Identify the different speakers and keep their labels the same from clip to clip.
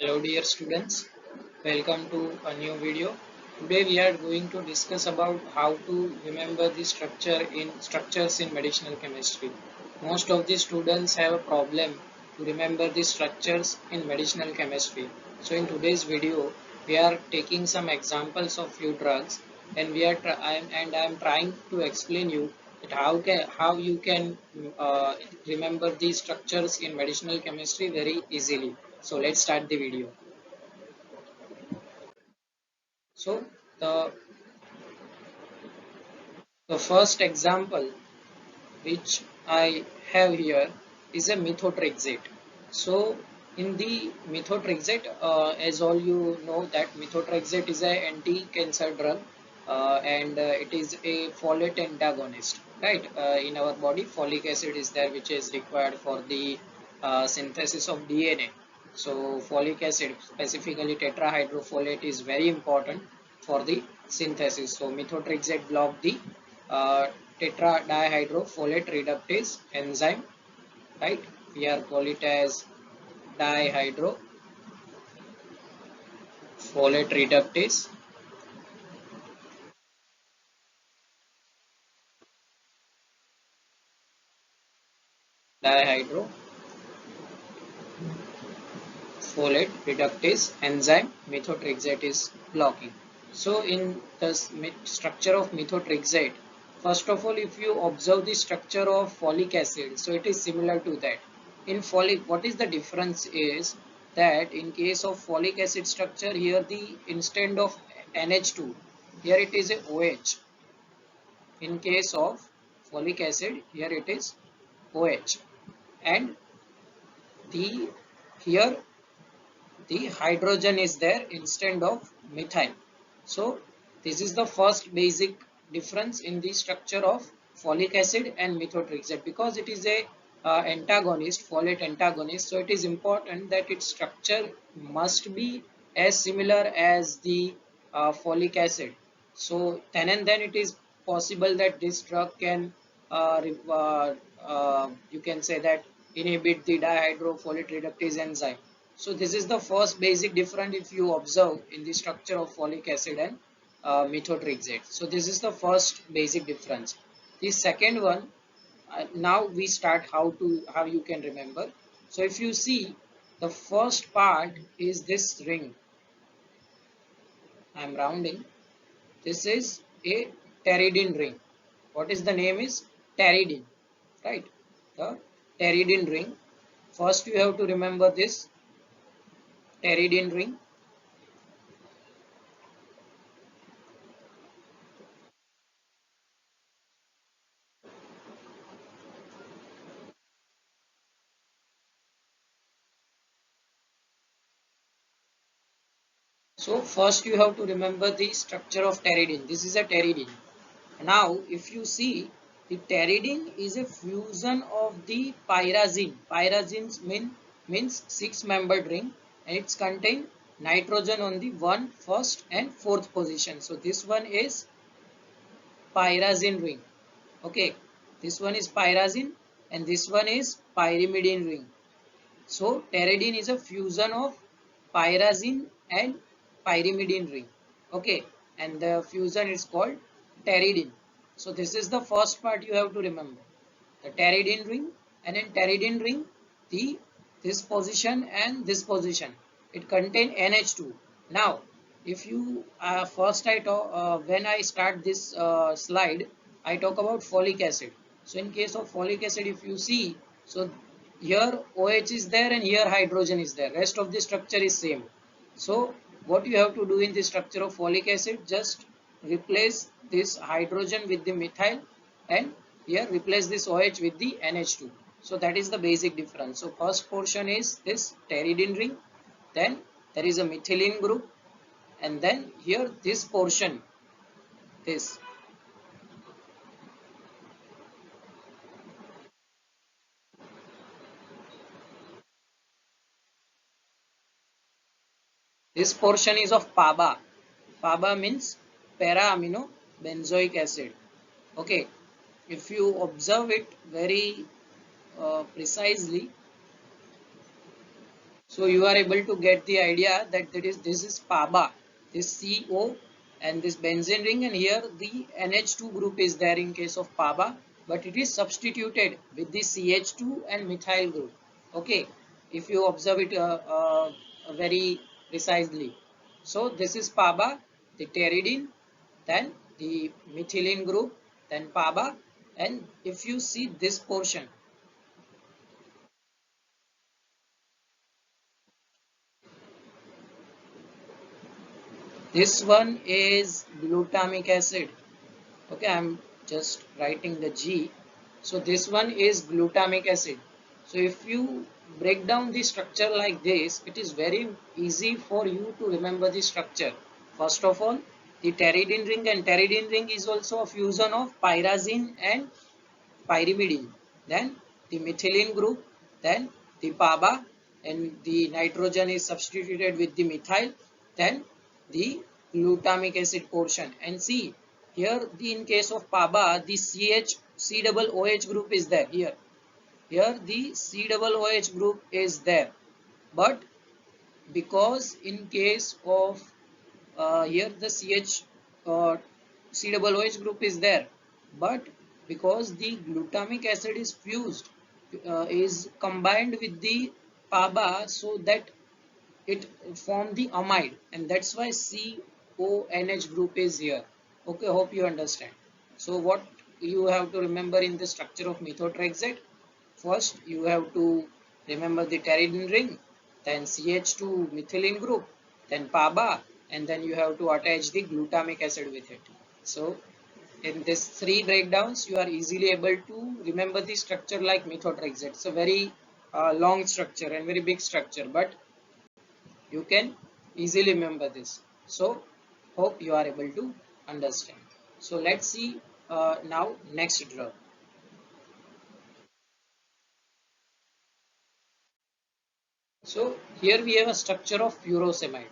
Speaker 1: Hello dear students, welcome to a new video. Today we are going to discuss about how to remember the structures in medicinal chemistry. Most of the students have a problem to remember the structures in medicinal chemistry. So in today's video we are taking some examples of few drugs and I am trying to explain you that how you can remember these structures in medicinal chemistry very easily. So let's start the video. So the the first example which I have here is a methotrexate. So in the methotrexate, as all you know that methotrexate is an anti-cancer drug and it is a folate antagonist, right? In our body, folic acid is there which is required for the synthesis of DNA. So folic acid, specifically tetrahydrofolate, is very important for the synthesis. So methotrexate block the uh, tetra-dihydrofolate reductase enzyme, right? Here call it as dihydrofolate reductase. Dihydrofolate reductase enzyme methotrexate is blocking. So in the structure of methotrexate, first of all, if you observe the structure of folic acid, so it is similar to that. In folic, what is the difference is that in case of folic acid structure, here the instead of NH2, here it is a OH. In case of folic acid, here it is OH, and the here the hydrogen is there instead of methyl. So this is the first basic difference in the structure of folic acid and methotrexate, because it is a antagonist, folate antagonist. So it is important that its structure must be as similar as the folic acid. So then and then it is possible that this drug can you can say that inhibit the dihydrofolate reductase enzyme. So this is the first basic difference if you observe in the structure of folic acid and methotrexate. So this is the first basic difference. The second one, now we start how you can remember. So if you see, the first part is this ring. I am rounding. This is a pteridine ring. What is the name is pteridine, right? The pteridine ring. First you have to remember this pteridine ring. So first you have to remember the structure of pteridine. This is a pteridine. Now if you see, the pteridine is a fusion of the pyrazine. Pyrazine means six-membered ring, and it's contain nitrogen on the first and fourth position. So this one is pyrazine ring. Okay, this one is pyrazine and this one is pyrimidine ring. So pteridine is a fusion of pyrazine and pyrimidine ring. Okay, and the fusion is called pteridine. So this is the first part you have to remember. The pteridine ring, and in pteridine ring, the this position and this position, it contain NH2. Now, if you first I talk when I start this slide, I talk about folic acid. So in case of folic acid, if you see, so here OH is there and here hydrogen is there. Rest of the structure is same. So what you have to do in the structure of folic acid, just replace this hydrogen with the methyl, and here replace this OH with the NH2. So that is the basic difference. So first portion is this pteridine ring, then there is a methylene group, and then here this portion, this this portion is of PABA. PABA means para amino benzoic acid. Okay, if you observe it very precisely, So you are able to get the idea that this is PABA, this CO and this benzene ring, and here the NH2 group is there in case of PABA, but it is substituted with the CH2 and methyl group. Okay, if you observe it very precisely. So this is PABA, the pteridine, then the methylene group, then PABA, and if you see this portion, this one is glutamic acid. Okay, I'm just writing the G. So this one is glutamic acid. So if you break down the structure like this, it is very easy for you to remember the structure. First of all, the pteridine ring, and pteridine ring is also a fusion of pyrazine and pyrimidine, then the methylene group, then the PABA, and the nitrogen is substituted with the methyl, then the glutamic acid portion. And see, here in case of PABA, the C double OH group is there here. Here the C double OH group is there. But because in case of here the uh, C double OH group is there, but because the glutamic acid is fused, is combined with the PABA, so that it form the amide, and that's why CONH group is here. Okay, hope you understand. So what you have to remember in the structure of methotrexate? First, you have to remember the pteridine ring, then CH2 methylene group, then PABA, and then you have to attach the glutamic acid with it. So, in these three breakdowns, you are easily able to remember the structure like methotrexate. It's a very long structure and very big structure, but you can easily remember this. So, hope you are able to understand. So, let's see now next drug. So here we have a structure of furosemide.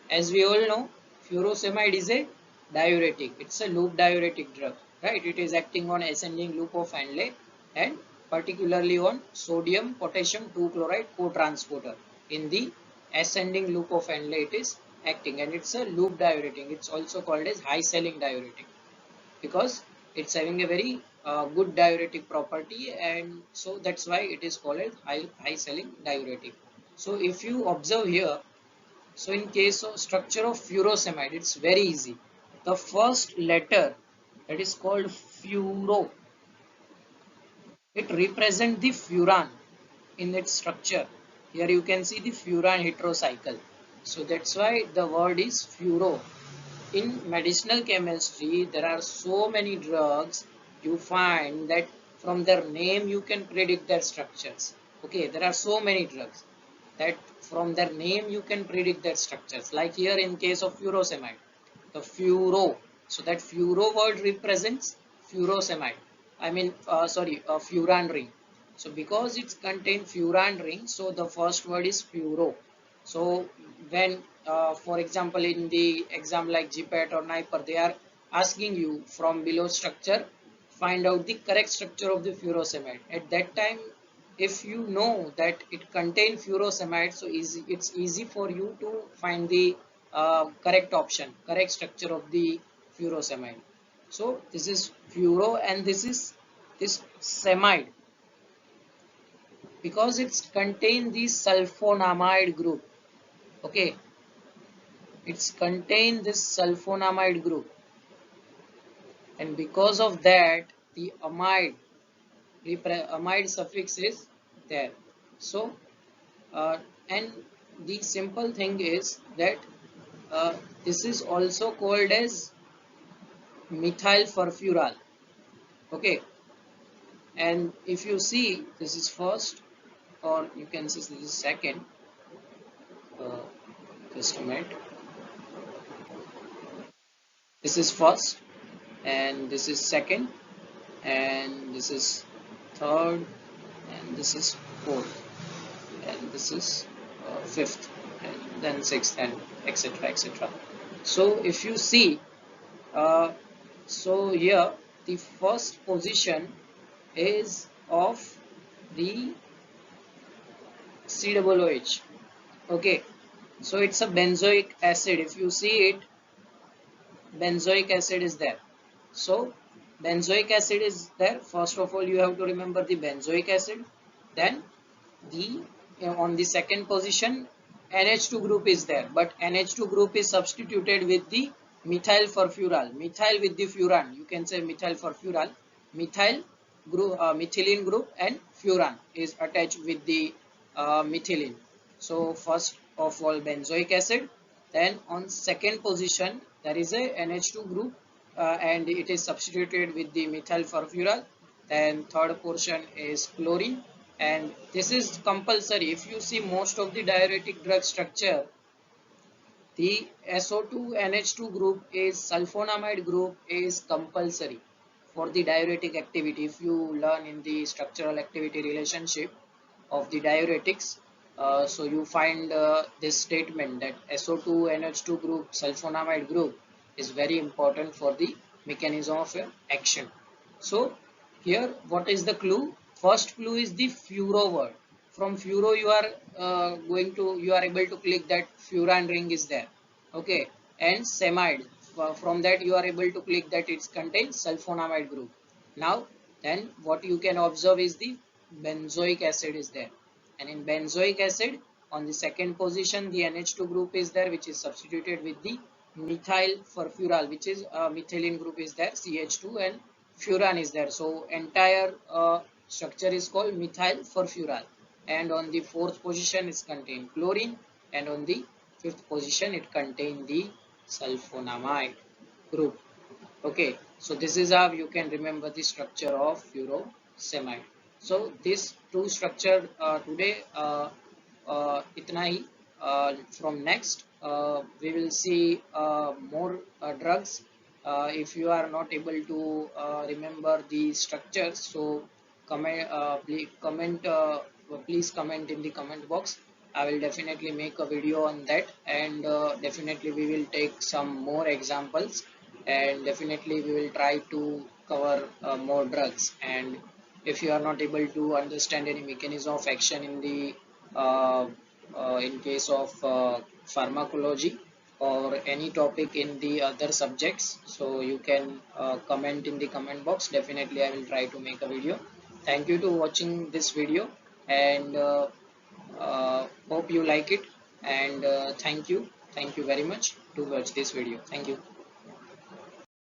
Speaker 1: As we all know, furosemide is a diuretic. It's a loop diuretic drug, right? It is acting on ascending loop of Henle and particularly on sodium potassium 2 chloride co-transporter. In the ascending loop of Henle it is acting, and it's a loop diuretic. It's also called as high selling diuretic because it's having a very good diuretic property, and so that's why it is called as high selling diuretic. So if you observe here, so in case of structure of furosemide, it's very easy. The first letter, that is called furo, it represents the furan in its structure. Here you can see the furan heterocycle. So that's why the word is furo. In medicinal chemistry, there are so many drugs, you find that from their name you can predict their structures. Okay, there are so many drugs that from their name you can predict their structures. Like here in case of furosemide, the furo. So that furo word represents furosemide. I mean, sorry, furan ring. So because it's contain furan ring, so the first word is furo. So when, for example, in the exam like GPAT or NIPER, they are asking you from below structure, find out the correct structure of the furosemide. At that time, if you know that it contains furosemide, so it's easy for you to find the correct option, correct structure of the furosemide. So this is furo, and this is this semide because it's contain the sulfonamide group. Okay, it's contain this sulfonamide group, and because of that the amide suffix is there. So and the simple thing is that this is also called as methyl furfural. Okay, and if you see, this is first, or you can see this is second. uh, just a minute. This is first, and this is second, and this is third, and this is fourth, and this is fifth, and then sixth, and etc etc. So if you see, uh, so here the first position is of the COOH. Okay, so it's a benzoic acid. If you see it, benzoic acid is there. So benzoic acid is there. First of all, you have to remember the benzoic acid. Then the on the second position, NH2 group is there, but NH2 group is substituted with the methyl furfural. Methyl with the furan, you can say methyl furfural. Methyl group, methylene group, and furan is attached with the methylene. So first of all, benzoic acid. Then on second position, there is a NH2 group, and it is substituted with the methyl furfural. Then third portion is chlorine, and this is compulsory. If you see most of the diuretic drug structure, the SO2 NH2 group is sulfonamide group is compulsory for the diuretic activity. If you learn in the structural activity relationship of the diuretics, so you find this statement that SO2 NH2 group sulfonamide group is very important for the mechanism of action. So here what is the clue? First clue is the furo word. From furo you are you are able to click that furan ring is there. Okay, and semide, from that you are able to click that it contains sulfonamide group. Now then what you can observe is the benzoic acid is there, and in benzoic acid on the second position the NH2 group is there, which is substituted with the methyl furfural, which is methylene group is there, CH2, and furan is there. So entire structure is called methyl furfural, and on the fourth position is contained chlorine, and on the fifth position it contains the sulfonamide group. Okay, so this is how you can remember the structure of furosemide. So this two structure today itna hi. From next we will see more drugs. If you are not able to remember the structures, so please comment in the comment box. I will definitely make a video on that, and definitely we will take some more examples, and definitely we will try to cover more drugs. And if you are not able to understand any mechanism of action in the in case of pharmacology or any topic in the other subjects, so you can comment in the comment box. Definitely I will try to make a video. Thank you to watching this video, and hope you like it, and thank you very much to watch this video. Thank you.